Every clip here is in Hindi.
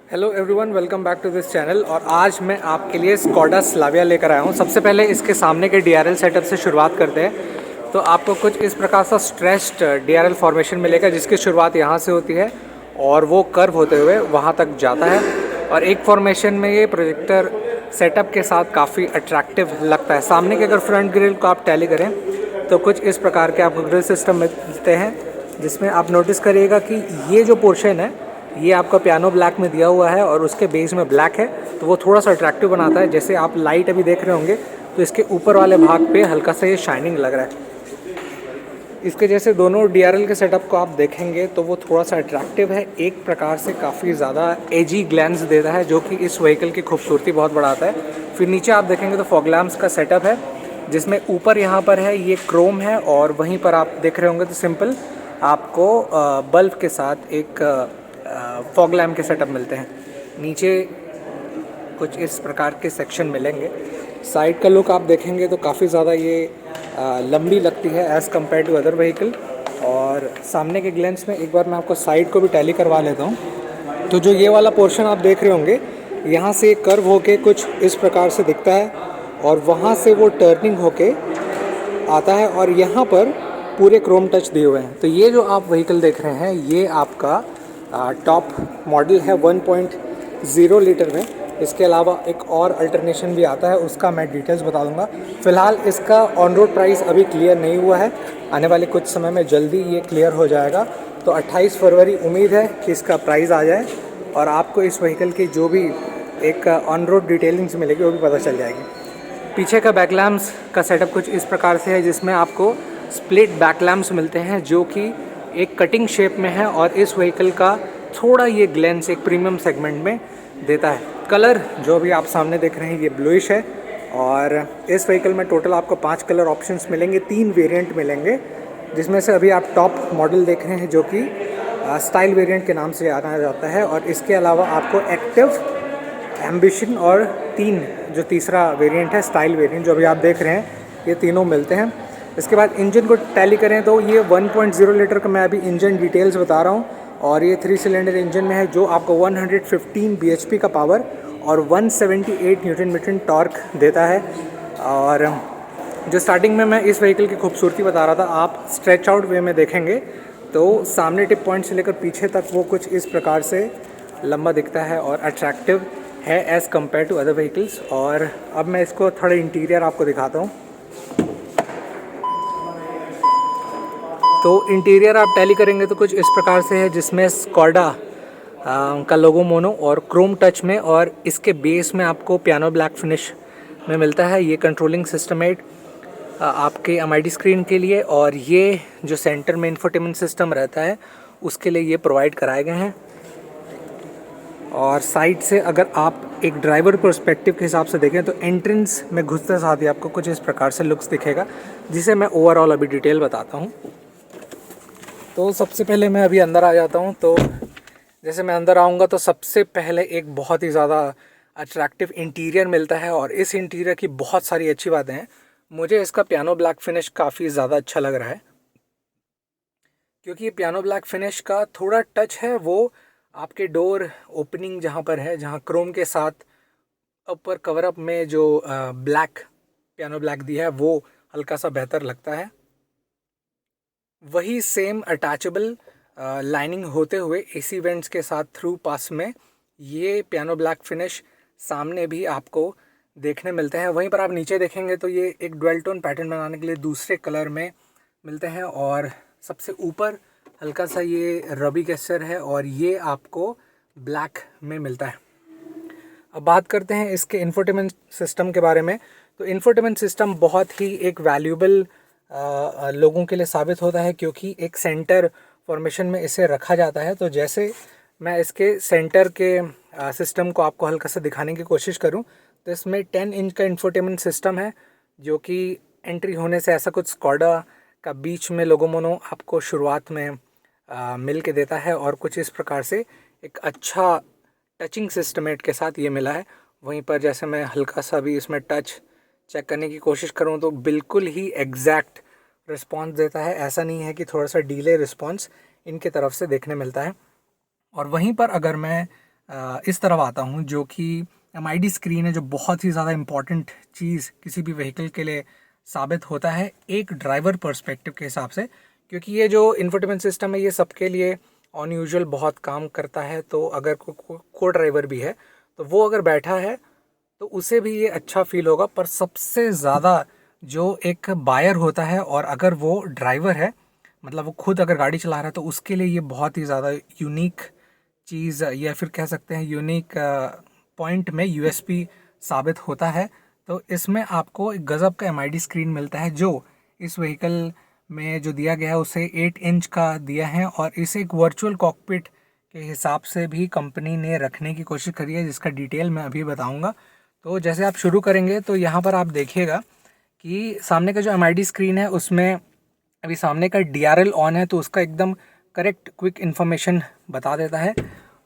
Hello everyone, welcome back to this channel. और आज मैं आपके लिए स्कोडा स्लाविया लेकर आया हूँ। सबसे पहले इसके सामने के डीआरएल सेटअप से शुरुआत करते हैं। तो आपको कुछ इस प्रकार सा स्ट्रेस्ड डीआरएल फॉर्मेशन मिलेगा, जिसकी शुरुआत यहाँ से होती है और वो कर्व होते हुए वहाँ तक जाता है। और एक फॉर्मेशन में ये प्रोजेक्टर सेटअप के साथ काफ़ी अट्रैक्टिव लगता है। सामने के अगर फ्रंट ग्रिल को आप टैली करें तो कुछ इस प्रकार के आपको ग्रिल सिस्टम मिलते हैं, जिसमें आप नोटिस करिएगा कि ये जो पोर्शन है ये आपका पियानो ब्लैक में दिया हुआ है और उसके बेस में ब्लैक है, तो वो थोड़ा सा अट्रैक्टिव बनाता है। जैसे आप लाइट अभी देख रहे होंगे तो इसके ऊपर वाले भाग पे हल्का सा ये शाइनिंग लग रहा है। इसके जैसे दोनों डीआरएल के सेटअप को आप देखेंगे तो वो थोड़ा सा अट्रैक्टिव है, एक प्रकार से काफ़ी ज़्यादा एजी ग्लैंस देता है, जो कि इस व्हीकल की खूबसूरती बहुत बढ़ाता है। फिर नीचे आप देखेंगे तो फॉग लैम्प्स का सेटअप है, जिसमें ऊपर यहाँ पर है ये क्रोम है और वहीं पर आप देख रहे होंगे तो सिंपल आपको बल्ब के साथ एक फॉग लैम्प के सेटअप मिलते हैं। नीचे कुछ इस प्रकार के सेक्शन मिलेंगे। साइड का लुक आप देखेंगे तो काफ़ी ज़्यादा ये लंबी लगती है as compare to other vehicle. और सामने के ग्लेंस में एक बार मैं आपको साइड को भी टैली करवा लेता हूँ। तो जो ये वाला पोर्शन आप देख रहे होंगे, यहाँ से कर्व होके कुछ इस प्रकार से दिखता है और वहाँ से वो टर्निंग होके आता है और यहाँ पर पूरे क्रोम टच दिए हुए हैं। तो ये जो आप व्हीकल देख रहे हैं ये आपका टॉप मॉडल है 1.0 लीटर में। इसके अलावा एक और अल्टरनेशन भी आता है, उसका मैं डिटेल्स बता दूंगा। फ़िलहाल इसका ऑन रोड प्राइस अभी क्लियर नहीं हुआ है, आने वाले कुछ समय में जल्दी ये क्लियर हो जाएगा। तो 28 फरवरी उम्मीद है कि इसका प्राइस आ जाए और आपको इस व्हीकल की जो भी एक ऑन रोड डिटेलिंग्स मिलेगी वो भी पता चल जाएगी। पीछे का बैक लैम्प्स का सेटअप कुछ इस प्रकार से है, जिसमें आपको स्प्लिट बैक लैम्प्स मिलते हैं जो कि एक कटिंग शेप में है और इस व्हीकल का थोड़ा ये ग्लेंस एक प्रीमियम सेगमेंट में देता है। कलर जो भी आप सामने देख रहे हैं ये ब्लूइश है और इस व्हीकल में टोटल आपको 5 कलर ऑप्शंस मिलेंगे, 3 वेरिएंट मिलेंगे, जिसमें से अभी आप टॉप मॉडल देख रहे हैं जो कि स्टाइल वेरिएंट के नाम से जाना जाता है। और इसके अलावा आपको एक्टिव, एम्बिशन और जो तीसरा वेरिएंट है स्टाइल वेरिएंट, जो अभी आप देख रहे हैं, ये तीनों मिलते हैं। इसके बाद इंजन को टैली करें तो ये 1.0 लीटर का मैं अभी इंजन डिटेल्स बता रहा हूँ और ये 3 सिलेंडर इंजन में है, जो आपको 115 bhp का पावर और 178 न्यूटन मीटर टॉर्क देता है। और जो स्टार्टिंग में मैं इस व्हीकल की खूबसूरती बता रहा था, आप स्ट्रेच आउट वे में देखेंगे तो सामने टिप पॉइंट से लेकर पीछे तक वो कुछ इस प्रकार से लंबा दिखता है और अट्रैक्टिव है as compare to other vehicles. और अब मैं इसको थोड़ा इंटीरियर आपको दिखाता हूँ। तो इंटीरियर आप टैली करेंगे तो कुछ इस प्रकार से है, जिसमें स्कोडा का लोगो मोनो और क्रोम टच में, और इसके बेस में आपको पियानो ब्लैक फिनिश में मिलता है। ये कंट्रोलिंग सिस्टम है आपके एमआईडी स्क्रीन के लिए, और ये जो सेंटर में इंफोटेनमेंट सिस्टम रहता है उसके लिए ये प्रोवाइड कराए गए हैं। और साइड से अगर आप एक ड्राइवर पर्सपेक्टिव के हिसाब से देखें तो एंट्रेंस में घुसते साथ ही आपको कुछ इस प्रकार से लुक्स दिखेगा, जिसे मैं ओवरऑल अभी डिटेल बताता हूँ। तो सबसे पहले मैं अभी अंदर आ जाता हूँ। तो जैसे मैं अंदर आऊँगा तो सबसे पहले एक बहुत ही ज़्यादा अट्रैक्टिव इंटीरियर मिलता है और इस इंटीरियर की बहुत सारी अच्छी बातें हैं। मुझे इसका पियानो ब्लैक फिनिश काफ़ी ज़्यादा अच्छा लग रहा है, क्योंकि ये पियानो ब्लैक फिनिश का थोड़ा टच है वो आपके डोर ओपनिंग जहाँ पर है, जहाँ क्रोम के साथ ऊपर कवर अप में जो ब्लैक पियानो ब्लैक दिया है वो हल्का सा बेहतर लगता है। वही सेम अटैचेबल लाइनिंग होते हुए एसी वेंट्स के साथ थ्रू पास में ये पियानो ब्लैक फिनिश सामने भी आपको देखने मिलते हैं। वहीं पर आप नीचे देखेंगे तो ये एक डुअल टोन पैटर्न बनाने के लिए दूसरे कलर में मिलते हैं और सबसे ऊपर हल्का सा ये रबी गेस्चर है और ये आपको ब्लैक में मिलता है। अब बात करते हैं इसके इंफोटेनमेंट सिस्टम के बारे में। तो इंफोटेनमेंट सिस्टम बहुत ही एक वैल्यूबल लोगों के लिए साबित होता है, क्योंकि एक सेंटर फॉर्मेशन में इसे रखा जाता है। तो जैसे मैं इसके सेंटर के सिस्टम को आपको हल्का सा दिखाने की कोशिश करूं तो इसमें 10 इंच का इंफोटेनमेंट सिस्टम है, जो कि एंट्री होने से ऐसा कुछ स्कोडा का बीच में लोगो मोनो आपको शुरुआत में मिल के देता है और कुछ इस प्रकार से एक अच्छा टचिंग सिस्टमेट के साथ ये मिला है। वहीं पर जैसे मैं हल्का सा भी इसमें टच चेक करने की कोशिश करूं तो बिल्कुल ही एग्जैक्ट रिस्पांस देता है। ऐसा नहीं है कि थोड़ा सा डीले रिस्पांस इनके तरफ से देखने मिलता है। और वहीं पर अगर मैं इस तरफ आता हूँ, जो कि MID स्क्रीन है, जो बहुत ही ज़्यादा इम्पॉर्टेंट चीज़ किसी भी व्हीकल के लिए साबित होता है एक ड्राइवर पर्सपेक्टिव के हिसाब से, क्योंकि ये जो इंफोटेनमेंट सिस्टम है ये सबके लिए अनयूजुअल बहुत काम करता है। तो अगर को ड्राइवर भी है तो वो अगर बैठा है तो उसे भी ये अच्छा फील होगा। पर सबसे ज़्यादा जो एक बायर होता है और अगर वो ड्राइवर है, मतलब वो खुद अगर गाड़ी चला रहा है, तो उसके लिए ये बहुत ही ज़्यादा यूनिक चीज़ या फिर कह सकते हैं यूनिक पॉइंट में USP साबित होता है। तो इसमें आपको एक गज़ब का MID स्क्रीन मिलता है, जो इस व्हीकल में जो दिया गया है उसे 8 इंच का दिया है, और इसे एक वर्चुअल कॉकपिट के हिसाब से भी कंपनी ने रखने की कोशिश करी है, जिसका डिटेल मैं अभी बताऊंगा। तो जैसे आप शुरू करेंगे तो यहाँ पर आप देखिएगा कि सामने का जो MID स्क्रीन है उसमें अभी सामने का DRL ऑन है, तो उसका एकदम करेक्ट क्विक इन्फॉर्मेशन बता देता है।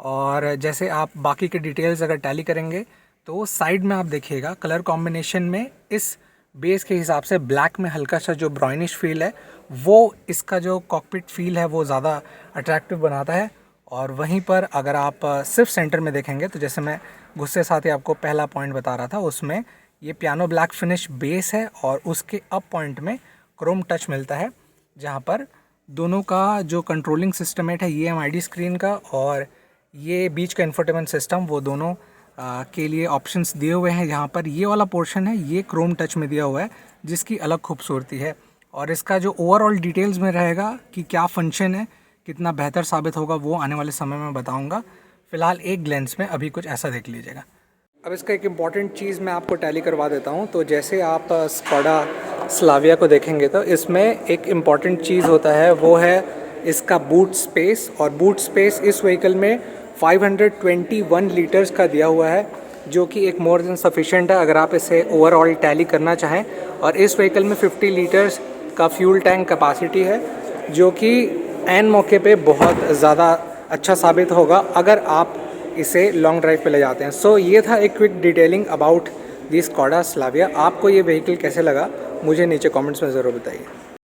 और जैसे आप बाकी के डिटेल्स अगर टैली करेंगे तो साइड में आप देखिएगा कलर कॉम्बिनेशन में इस बेस के हिसाब से ब्लैक में हल्का सा जो ब्राउनिश फील है, वो इसका जो कॉकपिट फील है वो ज़्यादा अट्रैक्टिव बनाता है। और वहीं पर अगर आप सिर्फ सेंटर में देखेंगे तो जैसे मैं गुस्से साथ ही आपको पहला पॉइंट बता रहा था, उसमें ये पियानो ब्लैक फिनिश बेस है और उसके अप पॉइंट में क्रोम टच मिलता है, जहाँ पर दोनों का जो कंट्रोलिंग सिस्टमेट है ये MID स्क्रीन का और ये बीच का इंफोटेनमेंट सिस्टम, वो दोनों के लिए ऑप्शंस दिए हुए हैं। यहाँ पर ये वाला पोर्शन है ये क्रोम टच में दिया हुआ है, जिसकी अलग खूबसूरती है। और इसका जो ओवरऑल डिटेल्स में रहेगा कि क्या फंक्शन है, कितना बेहतर साबित होगा, वो आने वाले समय में बताऊंगा। फ़िलहाल एक ग्लेंस में अभी कुछ ऐसा देख लीजिएगा। अब इसका एक इम्पॉर्टेंट चीज़ मैं आपको टैली करवा देता हूँ। तो जैसे आप स्कोडा स्लाविया को देखेंगे तो इसमें एक इम्पॉर्टेंट चीज़ होता है, वो है इसका बूट स्पेस। और बूट स्पेस इस व्हीकल में 521 लीटर्स का दिया हुआ है, जो कि एक मोर देन सफिशेंट है अगर आप इसे ओवरऑल टैली करना चाहें। और इस व्हीकल में 50 लीटर्स का फ्यूल टैंक कैपेसिटी है, जो कि एन मौके पे बहुत ज़्यादा अच्छा साबित होगा अगर आप इसे लॉन्ग ड्राइव पे ले जाते हैं। सो ये था एक quick detailing about the Skoda Slavia. आपको ये व्हीकल कैसे लगा मुझे नीचे कमेंट्स में ज़रूर बताइए।